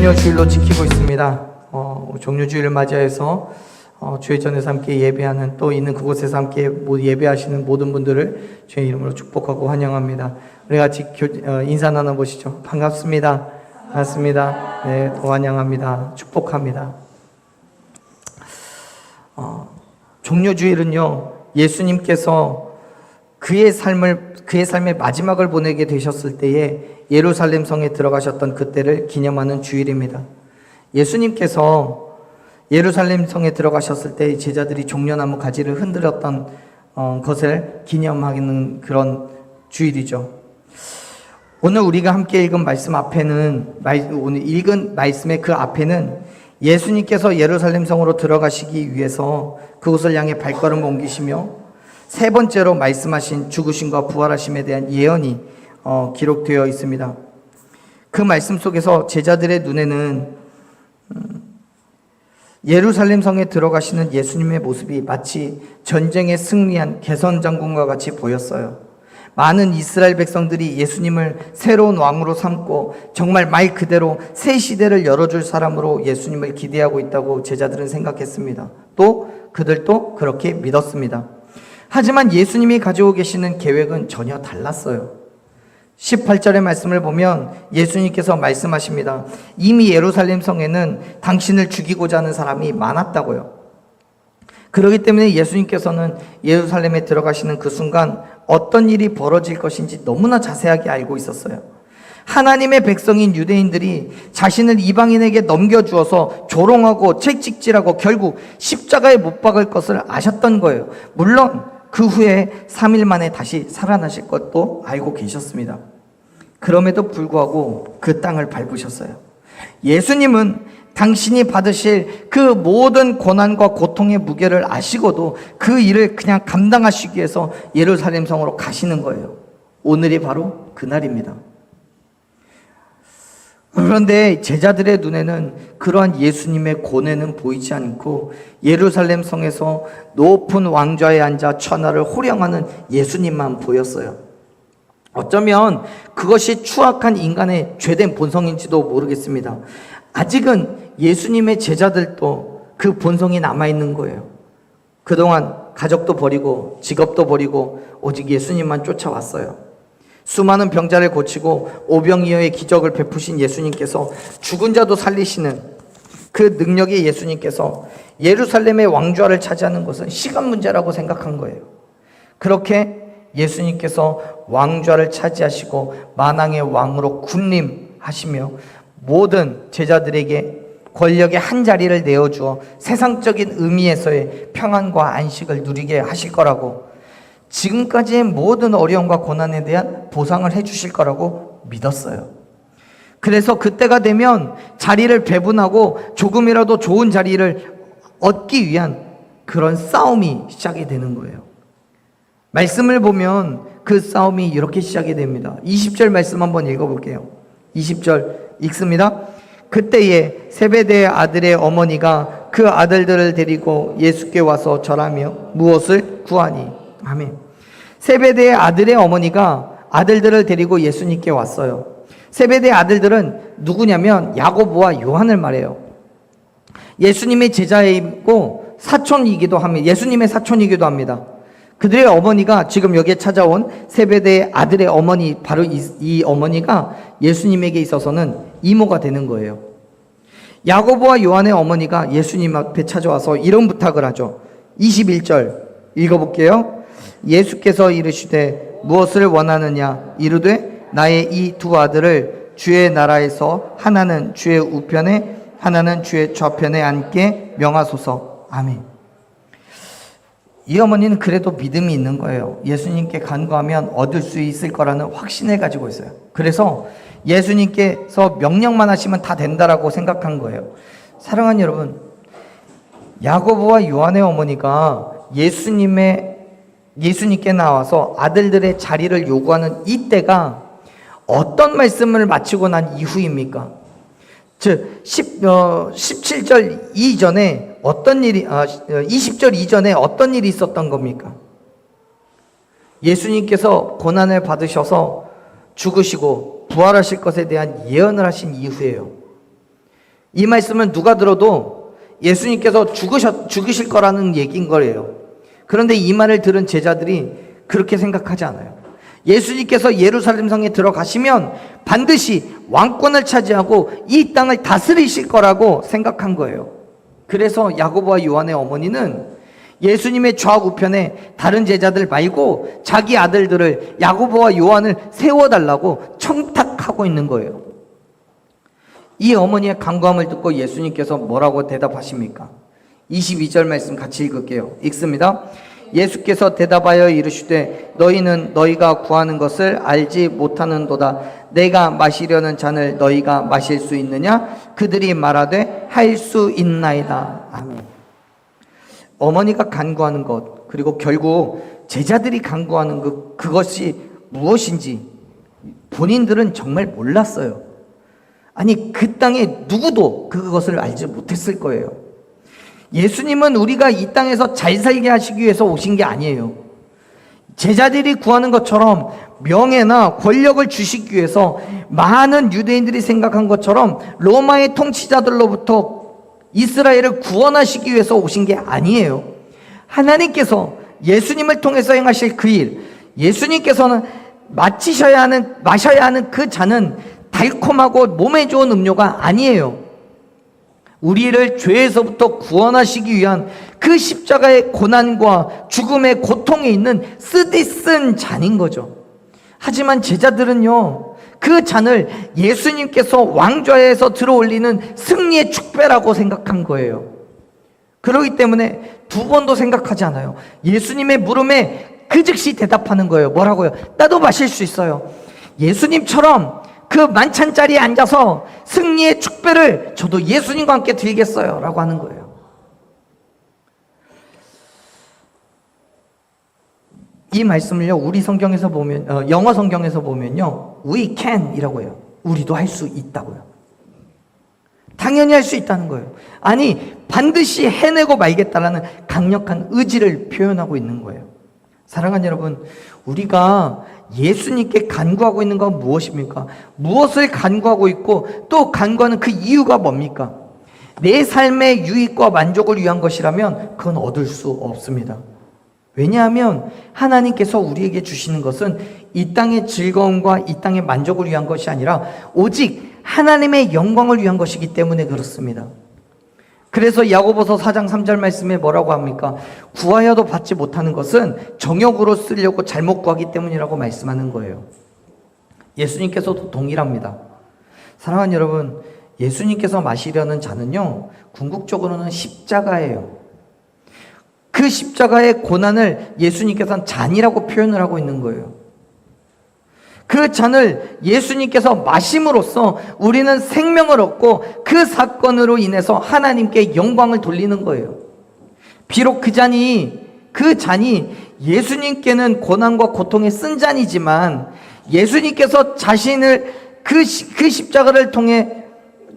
종료주일로 지키고 있습니다. 종료주일을 맞이해서 주회전에서 함께 예배하는, 또 있는 그곳에서 함께 예배하시는 모든 분들을 주의 이름으로 축복하고 환영합니다. 우리 같이 인사 나눠보시죠. 반갑습니다. 반갑습니다. 네, 또 환영합니다. 축복합니다. 종료주일은요, 예수님께서 그의 삶의 마지막을 보내게 되셨을 때에 예루살렘 성에 들어가셨던 그때를 기념하는 주일입니다. 예수님께서 예루살렘 성에 들어가셨을 때 제자들이 종려나무 가지를 흔들었던 것을 기념하는 그런 주일이죠. 오늘 우리가 함께 읽은 말씀 앞에는, 오늘 읽은 말씀의 그 앞에는 예수님께서 예루살렘 성으로 들어가시기 위해서 그곳을 향해 발걸음을 옮기시며 세 번째로 말씀하신 죽으심과 부활하심에 대한 예언이 기록되어 있습니다. 그 말씀 속에서 제자들의 눈에는 예루살렘 성에 들어가시는 예수님의 모습이 마치 전쟁에 승리한 개선장군과 같이 보였어요. 많은 이스라엘 백성들이 예수님을 새로운 왕으로 삼고 정말 말 그대로 새 시대를 열어줄 사람으로 예수님을 기대하고 있다고 제자들은 생각했습니다. 또 그들도 그렇게 믿었습니다. 하지만 예수님이 가지고 계시는 계획은 전혀 달랐어요. 18절의 말씀을 보면 예수님께서 말씀하십니다. 이미 예루살렘 성에는 당신을 죽이고자 하는 사람이 많았다고요. 그렇기 때문에 예수님께서는 예루살렘에 들어가시는 그 순간 어떤 일이 벌어질 것인지 너무나 자세하게 알고 있었어요. 하나님의 백성인 유대인들이 자신을 이방인에게 넘겨주어서 조롱하고 채찍질하고 결국 십자가에 못 박을 것을 아셨던 거예요. 물론 그 후에 3일 만에 다시 살아나실 것도 알고 계셨습니다. 그럼에도 불구하고 그 땅을 밟으셨어요. 예수님은 당신이 받으실 그 모든 고난과 고통의 무게를 아시고도 그 일을 그냥 감당하시기 위해서 예루살렘 성으로 가시는 거예요. 오늘이 바로 그날입니다. 그런데 제자들의 눈에는 그러한 예수님의 고뇌는 보이지 않고 예루살렘 성에서 높은 왕좌에 앉아 천하를 호령하는 예수님만 보였어요. 어쩌면 그것이 추악한 인간의 죄된 본성인지도 모르겠습니다. 아직은 예수님의 제자들도 그 본성이 남아있는 거예요. 그동안 가족도 버리고 직업도 버리고 오직 예수님만 쫓아왔어요. 수많은 병자를 고치고 오병이어의 기적을 베푸신 예수님께서 죽은 자도 살리시는 그 능력의 예수님께서 예루살렘의 왕좌를 차지하는 것은 시간 문제라고 생각한 거예요. 그렇게 예수님께서 왕좌를 차지하시고 만왕의 왕으로 군림하시며 모든 제자들에게 권력의 한 자리를 내어주어 세상적인 의미에서의 평안과 안식을 누리게 하실 거라고, 지금까지의 모든 어려움과 고난에 대한 보상을 해주실 거라고 믿었어요. 그래서 그때가 되면 자리를 배분하고 조금이라도 좋은 자리를 얻기 위한 그런 싸움이 시작이 되는 거예요. 말씀을 보면 그 싸움이 이렇게 시작이 됩니다. 20절 말씀 한번 읽어볼게요. 20절 읽습니다. 그때에 세베대의 아들의 어머니가 그 아들들을 데리고 예수께 와서 절하며 무엇을 구하니? 아멘. 세베대의 아들의 어머니가 아들들을 데리고 예수님께 왔어요. 세베대의 아들들은 누구냐면 야고보와 요한을 말해요. 예수님의 제자이고 사촌이기도 합니다. 예수님의 사촌이기도 합니다. 그들의 어머니가 지금 여기에 찾아온 세베대의 아들의 어머니, 바로 이 어머니가 예수님에게 있어서는 이모가 되는 거예요. 야고보와 요한의 어머니가 예수님 앞에 찾아와서 이런 부탁을 하죠. 21절 읽어볼게요. 예수께서 이르시되 무엇을 원하느냐? 이르되 나의 이 두 아들을 주의 나라에서 하나는 주의 우편에 하나는 주의 좌편에 앉게 명하소서. 아멘. 이 어머니는 그래도 믿음이 있는 거예요. 예수님께 간구하면 얻을 수 있을 거라는 확신을 가지고 있어요. 그래서 예수님께서 명령만 하시면 다 된다라고 생각한 거예요. 사랑하는 여러분, 야고보와 요한의 어머니가 예수님께 나와서 아들들의 자리를 요구하는 이때가 어떤 말씀을 마치고 난 이후입니까? 즉 17절 이전에 어떤 일이 20절 이전에 어떤 일이 있었던 겁니까? 예수님께서 고난을 받으셔서 죽으시고 부활하실 것에 대한 예언을 하신 이후에요. 이 말씀은 누가 들어도 예수님께서 죽으실 거라는 얘기인 거예요. 그런데 이 말을 들은 제자들이 그렇게 생각하지 않아요. 예수님께서 예루살렘 성에 들어가시면 반드시 왕권을 차지하고 이 땅을 다스리실 거라고 생각한 거예요. 그래서 야고보와 요한의 어머니는 예수님의 좌우편에 다른 제자들 말고 자기 아들들을, 야고보와 요한을 세워달라고 청탁하고 있는 거예요. 이 어머니의 간구함을 듣고 예수님께서 뭐라고 대답하십니까? 22절 말씀 같이 읽을게요. 읽습니다. 예수께서 대답하여 이르시되 너희는 너희가 구하는 것을 알지 못하는도다. 내가 마시려는 잔을 너희가 마실 수 있느냐? 그들이 말하되 할 수 있나이다. 아멘. 어머니가 간구하는 것, 그리고 결국 제자들이 간구하는 그것이 무엇인지 본인들은 정말 몰랐어요. 아니, 그 땅에 누구도 그것을 알지 못했을 거예요. 예수님은 우리가 이 땅에서 잘 살게 하시기 위해서 오신 게 아니에요. 제자들이 구하는 것처럼 명예나 권력을 주시기 위해서, 많은 유대인들이 생각한 것처럼 로마의 통치자들로부터 이스라엘을 구원하시기 위해서 오신 게 아니에요. 하나님께서 예수님을 통해서 행하실 그 일, 예수님께서는 마셔야 하는 그 잔은 달콤하고 몸에 좋은 음료가 아니에요. 우리를 죄에서부터 구원하시기 위한 그 십자가의 고난과 죽음의 고통에 있는 쓰디쓴 잔인 거죠. 하지만 제자들은요, 그 잔을 예수님께서 왕좌에서 들어올리는 승리의 축배라고 생각한 거예요. 그렇기 때문에 두 번도 생각하지 않아요. 예수님의 물음에 그 즉시 대답하는 거예요. 뭐라고요? 나도 마실 수 있어요. 예수님처럼 그 만찬 자리에 앉아서 승리의 축배를 저도 예수님과 함께 드리겠어요 라고 하는 거예요. 이 말씀을요, 우리 성경에서 보면, 영어 성경에서 보면요, we can 이라고 해요. 우리도 할 수 있다고요. 당연히 할 수 있다는 거예요. 아니, 반드시 해내고 말겠다라는 강력한 의지를 표현하고 있는 거예요. 사랑하는 여러분, 우리가 예수님께 간구하고 있는 건 무엇입니까? 무엇을 간구하고 있고 또 간구하는 그 이유가 뭡니까? 내 삶의 유익과 만족을 위한 것이라면 그건 얻을 수 없습니다. 왜냐하면 하나님께서 우리에게 주시는 것은 이 땅의 즐거움과 이 땅의 만족을 위한 것이 아니라 오직 하나님의 영광을 위한 것이기 때문에 그렇습니다. 그래서 야고보서 4장 3절 말씀에 뭐라고 합니까? 구하여도 받지 못하는 것은 정욕으로 쓰려고 잘못 구하기 때문이라고 말씀하는 거예요. 예수님께서도 동일합니다. 사랑하는 여러분, 예수님께서 마시려는 잔은요, 궁극적으로는 십자가예요. 그 십자가의 고난을 예수님께서는 잔이라고 표현을 하고 있는 거예요. 그 잔을 예수님께서 마심으로써 우리는 생명을 얻고 그 사건으로 인해서 하나님께 영광을 돌리는 거예요. 비록 그 잔이 예수님께는 고난과 고통에 쓴 잔이지만 예수님께서 자신을 그 십자가를 통해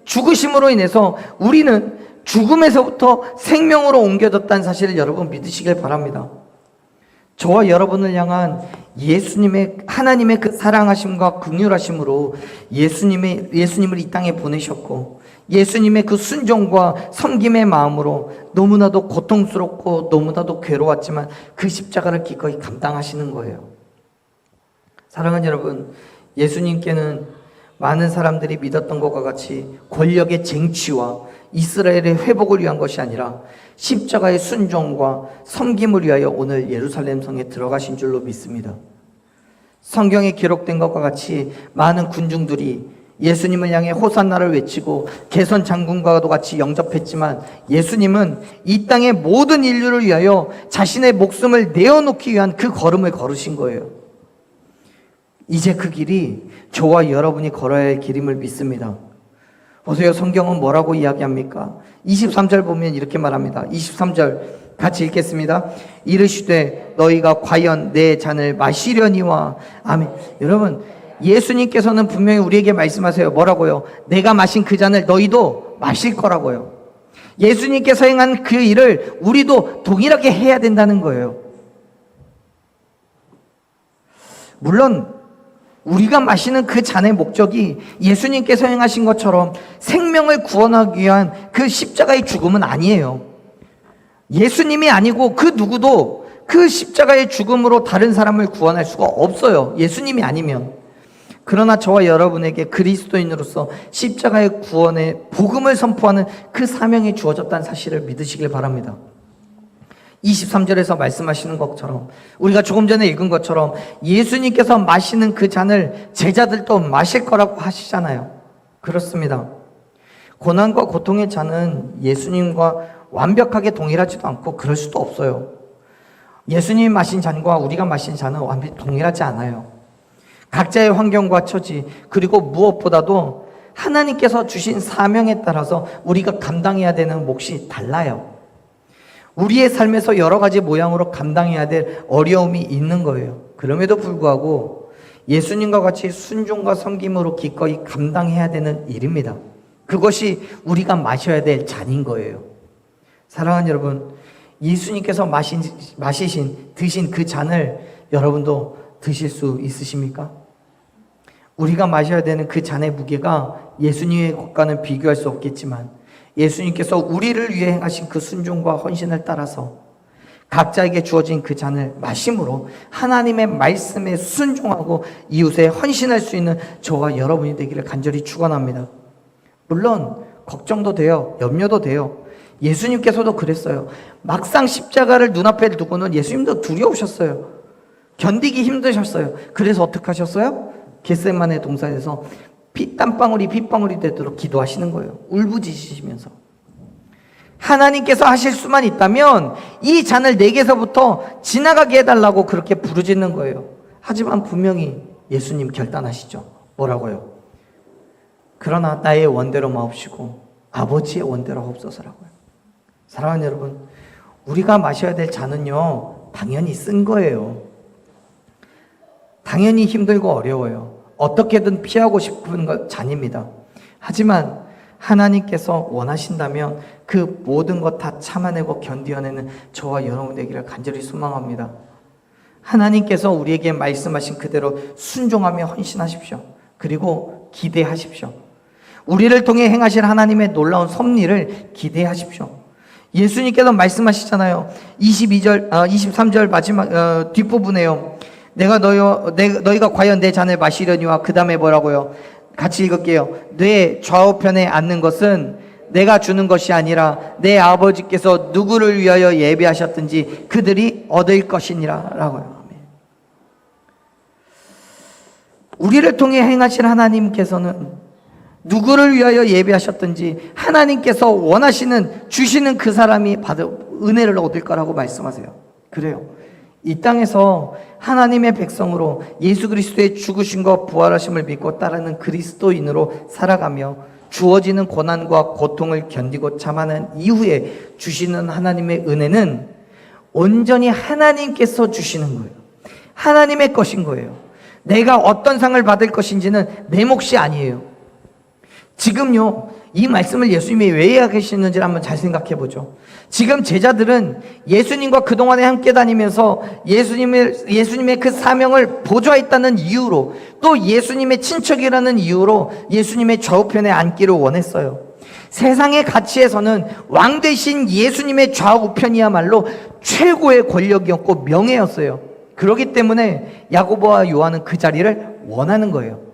죽으심으로 인해서 우리는 죽음에서부터 생명으로 옮겨졌다는 사실을 여러분 믿으시길 바랍니다. 저와 여러분을 향한 하나님의 그 사랑하심과 긍휼하심으로 예수님을 이 땅에 보내셨고, 예수님의 그 순종과 섬김의 마음으로 너무나도 고통스럽고 너무나도 괴로웠지만 그 십자가를 기꺼이 감당하시는 거예요. 사랑하는 여러분, 예수님께는 많은 사람들이 믿었던 것과 같이 권력의 쟁취와 이스라엘의 회복을 위한 것이 아니라 십자가의 순종과 섬김을 위하여 오늘 예루살렘 성에 들어가신 줄로 믿습니다. 성경에 기록된 것과 같이 많은 군중들이 예수님을 향해 호산나를 외치고 개선 장군과도 같이 영접했지만 예수님은 이 땅의 모든 인류를 위하여 자신의 목숨을 내어놓기 위한 그 걸음을 걸으신 거예요. 이제 그 길이 저와 여러분이 걸어야 할 길임을 믿습니다. 보세요, 성경은 뭐라고 이야기합니까? 23절 보면 이렇게 말합니다. 23절 같이 읽겠습니다. 이르시되 너희가 과연 내 잔을 마시려니와. 아멘. 여러분, 예수님께서는 분명히 우리에게 말씀하세요. 뭐라고요? 내가 마신 그 잔을 너희도 마실 거라고요. 예수님께서 행한 그 일을 우리도 동일하게 해야 된다는 거예요. 물론 우리가 마시는 그 잔의 목적이 예수님께서 행하신 것처럼 생명을 구원하기 위한 그 십자가의 죽음은 아니에요. 예수님이 아니고 그 누구도 그 십자가의 죽음으로 다른 사람을 구원할 수가 없어요. 예수님이 아니면. 그러나 저와 여러분에게 그리스도인으로서 십자가의 구원의 복음을 선포하는 그 사명이 주어졌다는 사실을 믿으시길 바랍니다. 23절에서 말씀하시는 것처럼, 우리가 조금 전에 읽은 것처럼 예수님께서 마시는 그 잔을 제자들도 마실 거라고 하시잖아요. 그렇습니다. 고난과 고통의 잔은 예수님과 완벽하게 동일하지도 않고 그럴 수도 없어요. 예수님이 마신 잔과 우리가 마신 잔은 완벽히 동일하지 않아요. 각자의 환경과 처지, 그리고 무엇보다도 하나님께서 주신 사명에 따라서 우리가 감당해야 되는 몫이 달라요. 우리의 삶에서 여러 가지 모양으로 감당해야 될 어려움이 있는 거예요. 그럼에도 불구하고 예수님과 같이 순종과 섬김으로 기꺼이 감당해야 되는 일입니다. 그것이 우리가 마셔야 될 잔인 거예요. 사랑하는 여러분, 예수님께서 드신 그 잔을 여러분도 드실 수 있으십니까? 우리가 마셔야 되는 그 잔의 무게가 예수님의 것과는 비교할 수 없겠지만, 예수님께서 우리를 위해 행하신 그 순종과 헌신을 따라서 각자에게 주어진 그 잔을 마심으로 하나님의 말씀에 순종하고 이웃에 헌신할 수 있는 저와 여러분이 되기를 간절히 축원합니다. 물론 걱정도 돼요. 염려도 돼요. 예수님께서도 그랬어요. 막상 십자가를 눈앞에 두고는 예수님도 두려우셨어요. 견디기 힘드셨어요. 그래서 어떻게 하셨어요? 겟세마네 동산에서 땀방울이 핏방울이 되도록 기도하시는 거예요. 울부짖으시면서. 하나님께서 하실 수만 있다면 이 잔을 내게서부터 지나가게 해달라고 그렇게 부르짖는 거예요. 하지만 분명히 예수님 결단하시죠. 뭐라고요? 그러나 나의 원대로 마옵시고 아버지의 원대로 하옵소서라고요. 사랑하는 여러분, 우리가 마셔야 될 잔은요, 당연히 쓴 거예요. 당연히 힘들고 어려워요. 어떻게든 피하고 싶은 잔입니다. 하지만 하나님께서 원하신다면 그 모든 것 다 참아내고 견디어내는 저와 여러분 되기를 간절히 소망합니다. 하나님께서 우리에게 말씀하신 그대로 순종하며 헌신하십시오. 그리고 기대하십시오. 우리를 통해 행하실 하나님의 놀라운 섭리를 기대하십시오. 예수님께서 말씀하시잖아요. 23절 마지막 뒷부분에요. 너희가 과연 내 잔을 마시려니와 그 다음에 뭐라고요? 같이 읽을게요. 내 좌우편에 앉는 것은 내가 주는 것이 아니라 내 아버지께서 누구를 위하여 예비하셨든지 그들이 얻을 것이니라 라고요. 우리를 통해 행하실 하나님께서는 누구를 위하여 예비하셨든지 하나님께서 주시는 그 사람이 받을 은혜를 얻을 거라고 말씀하세요. 그래요. 이 땅에서 하나님의 백성으로 예수 그리스도의 죽으심과 부활하심을 믿고 따르는 그리스도인으로 살아가며 주어지는 고난과 고통을 견디고 참아낸 이후에 주시는 하나님의 은혜는 온전히 하나님께서 주시는 거예요. 하나님의 것인 거예요. 내가 어떤 상을 받을 것인지는 내 몫이 아니에요. 지금요, 이 말씀을 예수님이 왜 하시는지를 한번 잘 생각해 보죠. 지금 제자들은 예수님과 그동안에 함께 다니면서 예수님의 그 사명을 보좌했다는 이유로, 또 예수님의 친척이라는 이유로 예수님의 좌우편에 앉기를 원했어요. 세상의 가치에서는 왕 대신 예수님의 좌우편이야말로 최고의 권력이었고 명예였어요. 그렇기 때문에 야고보와 요한은 그 자리를 원하는 거예요.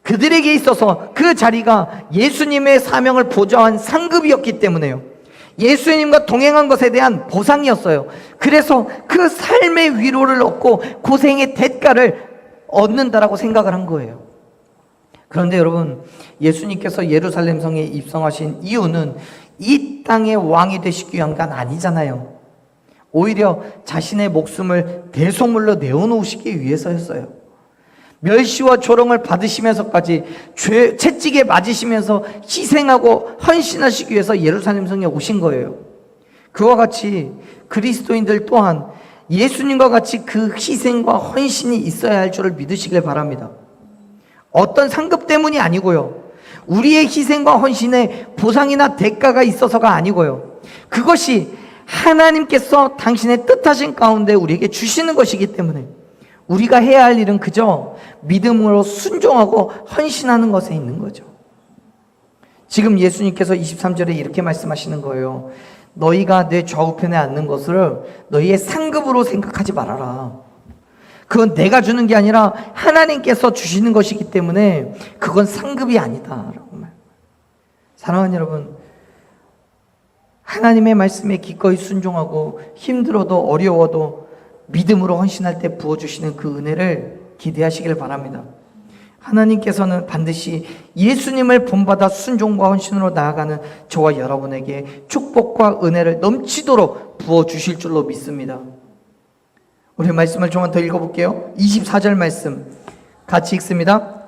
그들에게 있어서 그 자리가 예수님의 사명을 보좌한 상급이었기 때문에요. 예수님과 동행한 것에 대한 보상이었어요. 그래서 그 삶의 위로를 얻고 고생의 대가를 얻는다라고 생각을 한 거예요. 그런데 여러분, 예수님께서 예루살렘 성에 입성하신 이유는 이 땅의 왕이 되시기 위한 건 아니잖아요. 오히려 자신의 목숨을 대속물로 내어놓으시기 위해서였어요. 멸시와 조롱을 받으시면서까지 채찍에 맞으시면서 희생하고 헌신하시기 위해서 예루살렘 성에 오신 거예요. 그와 같이 그리스도인들 또한 예수님과 같이 그 희생과 헌신이 있어야 할 줄을 믿으시길 바랍니다. 어떤 상급 때문이 아니고요, 우리의 희생과 헌신에 보상이나 대가가 있어서가 아니고요, 그것이 하나님께서 당신의 뜻하신 가운데 우리에게 주시는 것이기 때문에 우리가 해야 할 일은 그저 믿음으로 순종하고 헌신하는 것에 있는 거죠. 지금 예수님께서 23절에 이렇게 말씀하시는 거예요. 너희가 내 좌우편에 앉는 것을 너희의 상급으로 생각하지 말아라. 그건 내가 주는 게 아니라 하나님께서 주시는 것이기 때문에 그건 상급이 아니다 라고 말. 사랑하는 여러분, 하나님의 말씀에 기꺼이 순종하고 힘들어도 어려워도 믿음으로 헌신할 때 부어주시는 그 은혜를 기대하시길 바랍니다. 하나님께서는 반드시 예수님을 본받아 순종과 헌신으로 나아가는 저와 여러분에게 축복과 은혜를 넘치도록 부어주실 줄로 믿습니다. 우리 말씀을 조금 더 읽어볼게요. 24절 말씀 같이 읽습니다.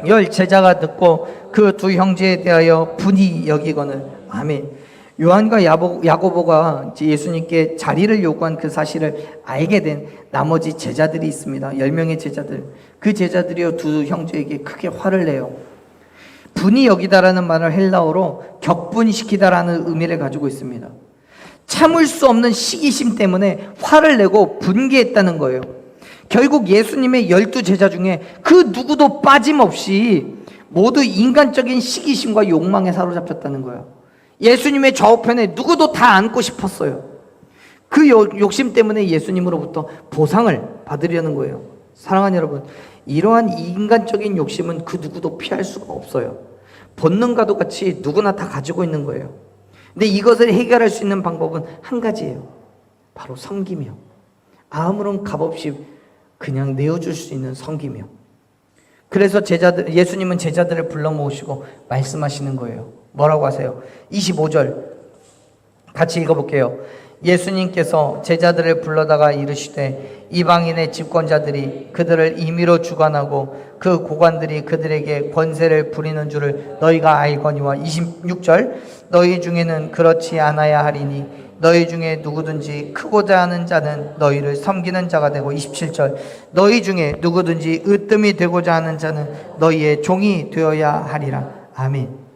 열 제자가 듣고 그 두 형제에 대하여 분이 여기거늘. 아멘. 요한과 야고보가 예수님께 자리를 요구한 그 사실을 알게 된 나머지 제자들이 있습니다. 10명의 제자들. 그 제자들이요 두 형제에게 크게 화를 내요. 분이 여기다라는 말을 헬라어로 격분시키다라는 의미를 가지고 있습니다. 참을 수 없는 시기심 때문에 화를 내고 분개했다는 거예요. 결국 예수님의 12제자 중에 그 누구도 빠짐없이 모두 인간적인 시기심과 욕망에 사로잡혔다는 거예요. 예수님의 좌우편에 누구도 다 앉고 싶었어요. 그 욕심 때문에 예수님으로부터 보상을 받으려는 거예요. 사랑하는 여러분, 이러한 인간적인 욕심은 그 누구도 피할 수가 없어요. 본능과도 같이 누구나 다 가지고 있는 거예요. 근데 이것을 해결할 수 있는 방법은 한 가지예요. 바로 섬기며, 아무런 값없이 그냥 내어줄 수 있는 섬기며. 그래서 예수님은 제자들을 불러 모으시고 말씀하시는 거예요. 뭐라고 하세요? 25절 같이 읽어볼게요. 예수님께서 제자들을 불러다가 이르시되 이방인의 집권자들이 그들을 임의로 주관하고 그 고관들이 그들에게 권세를 부리는 줄을 너희가 알거니와. 26절 너희 중에는 그렇지 않아야 하리니 너희 중에 누구든지 크고자 하는 자는 너희를 섬기는 자가 되고. 27절 너희 중에 누구든지 으뜸이 되고자 하는 자는 너희의 종이 되어야 하리라. 아멘.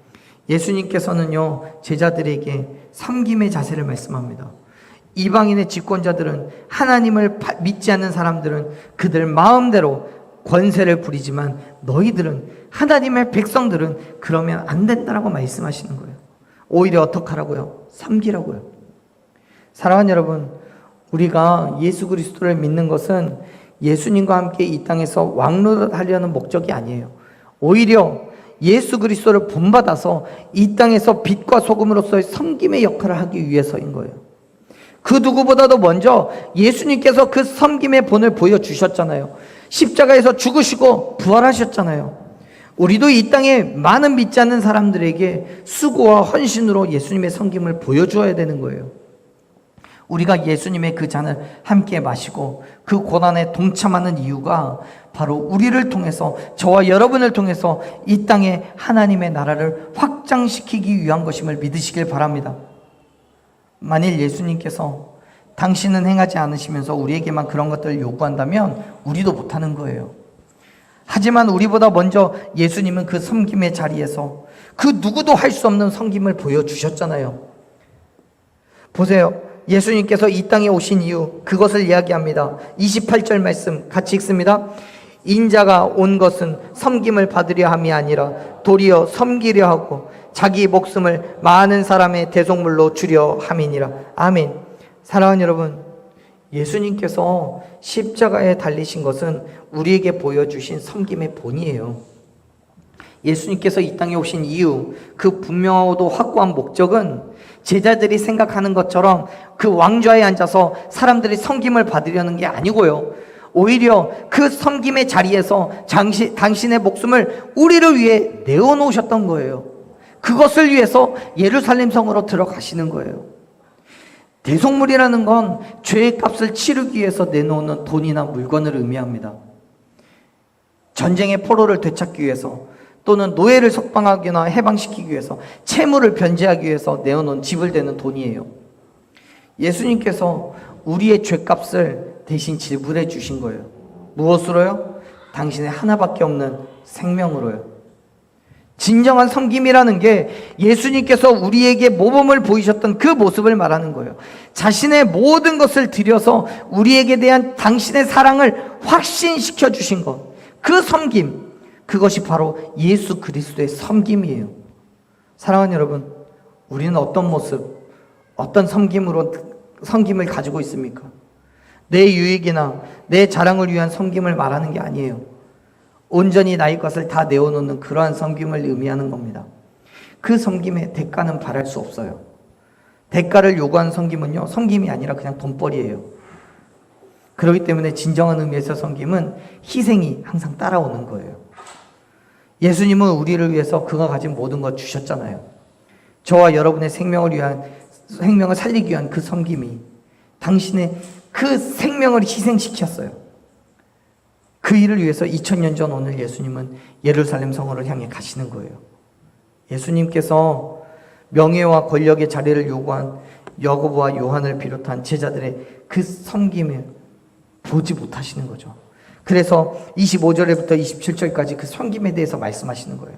예수님께서는요 제자들에게 섬김의 자세를 말씀합니다. 이방인의 집권자들은, 하나님을 믿지 않는 사람들은 그들 마음대로 권세를 부리지만 너희들은, 하나님의 백성들은 그러면 안 된다라고 말씀하시는 거예요. 오히려 어떻게 하라고요? 섬기라고요. 사랑하는 여러분, 우리가 예수 그리스도를 믿는 것은 예수님과 함께 이 땅에서 왕노릇하려는 목적이 아니에요. 오히려 예수 그리스도를 본받아서 이 땅에서 빛과 소금으로서의 섬김의 역할을 하기 위해서인 거예요. 그 누구보다도 먼저 예수님께서 그 섬김의 본을 보여주셨잖아요. 십자가에서 죽으시고 부활하셨잖아요. 우리도 이 땅에 많은 믿지 않는 사람들에게 수고와 헌신으로 예수님의 섬김을 보여주어야 되는 거예요. 우리가 예수님의 그 잔을 함께 마시고 그 고난에 동참하는 이유가 바로 우리를 통해서, 저와 여러분을 통해서 이 땅에 하나님의 나라를 확장시키기 위한 것임을 믿으시길 바랍니다. 만일 예수님께서 당신은 행하지 않으시면서 우리에게만 그런 것들을 요구한다면 우리도 못하는 거예요. 하지만 우리보다 먼저 예수님은 그 섬김의 자리에서 그 누구도 할 수 없는 섬김을 보여주셨잖아요. 보세요. 예수님께서 이 땅에 오신 이유, 그것을 이야기합니다. 28절 말씀 같이 읽습니다. 인자가 온 것은 섬김을 받으려 함이 아니라 도리어 섬기려 하고 자기 목숨을 많은 사람의 대속물로 주려 함이니라. 아멘. 사랑하는 여러분, 예수님께서 십자가에 달리신 것은 우리에게 보여주신 섬김의 본이에요. 예수님께서 이 땅에 오신 이유, 그 분명하고도 확고한 목적은 제자들이 생각하는 것처럼 그 왕좌에 앉아서 사람들이 섬김을 받으려는 게 아니고요, 오히려 그 섬김의 자리에서 당신의 목숨을 우리를 위해 내어놓으셨던 거예요. 그것을 위해서 예루살렘 성으로 들어가시는 거예요. 대속물이라는 건 죄의 값을 치르기 위해서 내놓는 돈이나 물건을 의미합니다. 전쟁의 포로를 되찾기 위해서, 또는 노예를 석방하거나 해방시키기 위해서, 채무를 변제하기 위해서 내어놓은 지불되는 돈이에요. 예수님께서 우리의 죄값을 대신 지불해 주신 거예요. 무엇으로요? 당신의 하나밖에 없는 생명으로요. 진정한 섬김이라는 게 예수님께서 우리에게 모범을 보이셨던 그 모습을 말하는 거예요. 자신의 모든 것을 들여서 우리에게 대한 당신의 사랑을 확신시켜 주신 것, 그 섬김, 그것이 바로 예수 그리스도의 섬김이에요. 사랑하는 여러분, 우리는 어떤 모습, 어떤 섬김을 가지고 있습니까? 내 유익이나 내 자랑을 위한 섬김을 말하는 게 아니에요. 온전히 나의 것을 다 내어놓는 그러한 섬김을 의미하는 겁니다. 그 섬김의 대가는 바랄 수 없어요. 대가를 요구하는 섬김은요, 섬김이 아니라 그냥 돈벌이에요. 그렇기 때문에 진정한 의미에서 섬김은 희생이 항상 따라오는 거예요. 예수님은 우리를 위해서 그가 가진 모든 것 주셨잖아요. 저와 여러분의 생명을 살리기 위한 그 섬김이 당신의 그 생명을 희생시켰어요. 그 일을 위해서 2000년 전 오늘 예수님은 예루살렘 성으로 향해 가시는 거예요. 예수님께서 명예와 권력의 자리를 요구한 야고보와 요한을 비롯한 제자들의 그 섬김을 보지 못하시는 거죠. 그래서 25절부터 27절까지 그 섬김에 대해서 말씀하시는 거예요.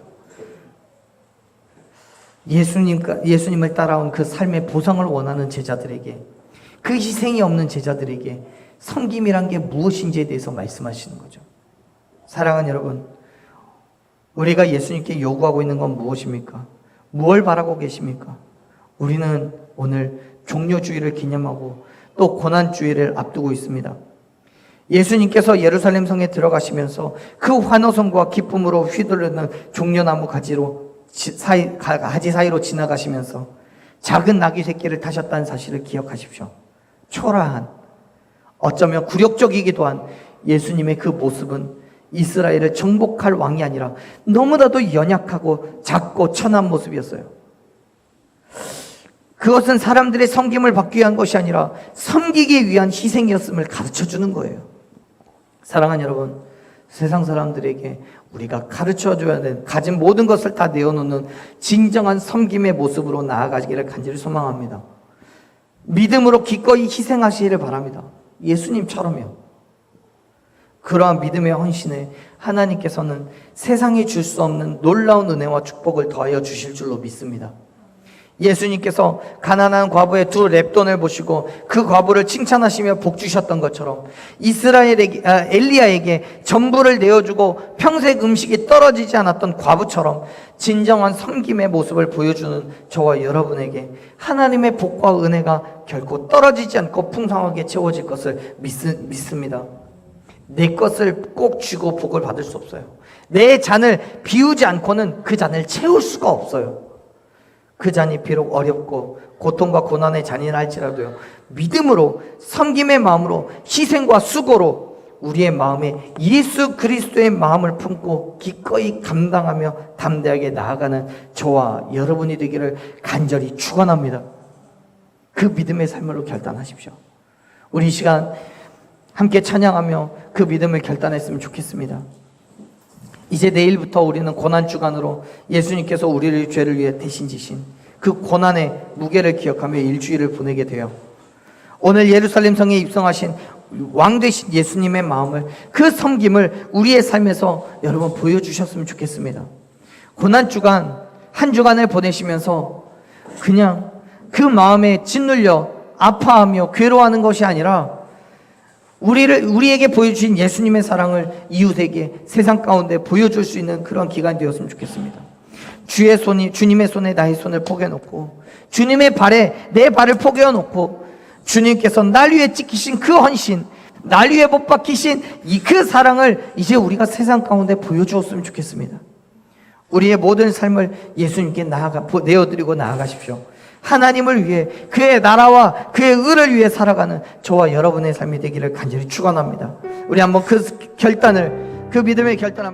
예수님을 따라온 그 삶의 보상을 원하는 제자들에게, 그 희생이 없는 제자들에게 섬김이란 게 무엇인지에 대해서 말씀하시는 거죠. 사랑하는 여러분, 우리가 예수님께 요구하고 있는 건 무엇입니까? 무엇을 바라고 계십니까? 우리는 오늘 종료주의를 기념하고 또 고난주의를 앞두고 있습니다. 예수님께서 예루살렘 성에 들어가시면서 그 환호성과 기쁨으로 휘두르는 종려나무 가지 사이로 지나가시면서 작은 나귀 새끼를 타셨다는 사실을 기억하십시오. 초라한, 어쩌면 굴욕적이기도 한 예수님의 그 모습은 이스라엘을 정복할 왕이 아니라 너무나도 연약하고 작고 천한 모습이었어요. 그것은 사람들의 섬김을 받기 위한 것이 아니라 섬기기 위한 희생이었음을 가르쳐주는 거예요. 사랑하는 여러분, 세상 사람들에게 우리가 가르쳐줘야 되는, 가진 모든 것을 다 내어놓는 진정한 섬김의 모습으로 나아가기를 간절히 소망합니다. 믿음으로 기꺼이 희생하시기를 바랍니다. 예수님처럼요. 그러한 믿음의 헌신에 하나님께서는 세상에 줄 수 없는 놀라운 은혜와 축복을 더하여 주실 줄로 믿습니다. 예수님께서 가난한 과부의 두 렙돈을 보시고 그 과부를 칭찬하시며 복 주셨던 것처럼 엘리야에게 전부를 내어주고 평생 음식이 떨어지지 않았던 과부처럼 진정한 섬김의 모습을 보여주는 저와 여러분에게 하나님의 복과 은혜가 결코 떨어지지 않고 풍성하게 채워질 것을 믿습니다. 내 것을 꼭 쥐고 복을 받을 수 없어요. 내 잔을 비우지 않고는 그 잔을 채울 수가 없어요. 그 잔이 비록 어렵고 고통과 고난의 잔이라 할지라도요, 믿음으로 섬김의 마음으로 희생과 수고로 우리의 마음에 예수 그리스도의 마음을 품고 기꺼이 감당하며 담대하게 나아가는 저와 여러분이 되기를 간절히 축원합니다. 그 믿음의 삶으로 결단하십시오. 우리 이 시간 함께 찬양하며 그 믿음을 결단했으면 좋겠습니다. 이제 내일부터 우리는 고난주간으로 예수님께서 우리의 죄를 위해 대신 지신 그 고난의 무게를 기억하며 일주일을 보내게 돼요. 오늘 예루살렘 성에 입성하신 왕 되신 예수님의 마음을, 그 섬김을 우리의 삶에서 여러분 보여주셨으면 좋겠습니다. 고난주간 한 주간을 보내시면서 그냥 그 마음에 짓눌려 아파하며 괴로워하는 것이 아니라 우리에게 보여주신 예수님의 사랑을 이웃에게 세상 가운데 보여줄 수 있는 그런 기간이 되었으면 좋겠습니다. 주님의 손에 나의 손을 포개놓고 주님의 발에 내 발을 포개어놓고 주님께서 날 위해 찍히신 그 헌신, 날 위해 못 박히신 그 사랑을 이제 우리가 세상 가운데 보여주었으면 좋겠습니다. 우리의 모든 삶을 예수님께 내어드리고 나아가십시오. 하나님을 위해, 그의 나라와 그의 의를 위해 살아가는 저와 여러분의 삶이 되기를 간절히 축원합니다. 우리 한번 그 믿음의 결단 한번